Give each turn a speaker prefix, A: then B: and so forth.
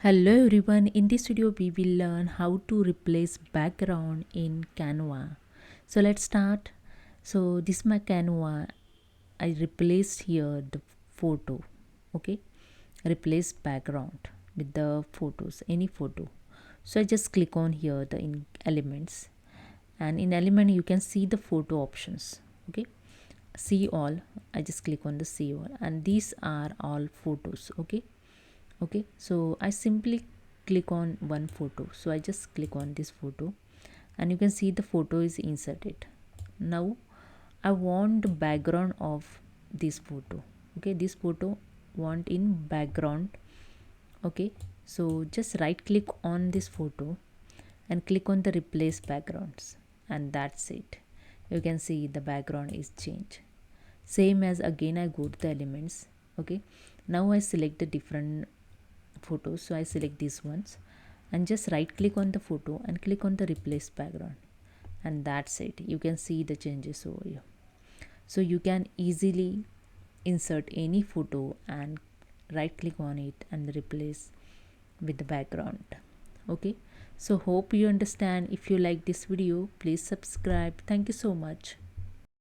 A: Hello everyone, in this video we will learn how to replace background in Canva. So let's start. So this is my Canva. I replaced here the photo. Okay, replace background with the photos, any photo. So I just click on here the in elements, and in element you can see the photo options. Okay, see all. I just click on the see all, and these are all photos. Okay, so I simply click on one photo. So I just click on this photo, and you can see the photo is inserted. Now I want the background of this photo. Okay, this photo want in background. Okay, so just right click on this photo and click on the replace backgrounds, and that's it. You can see the background is changed. Same as again I go to the elements. Okay, now I select the different photos. So I select these ones and just right click on the photo and click on the replace background, and that's it. You can see the changes over here. So you can easily insert any photo and right click on it and replace with the background. Okay, so hope you understand. If you like this video, please subscribe. Thank you so much.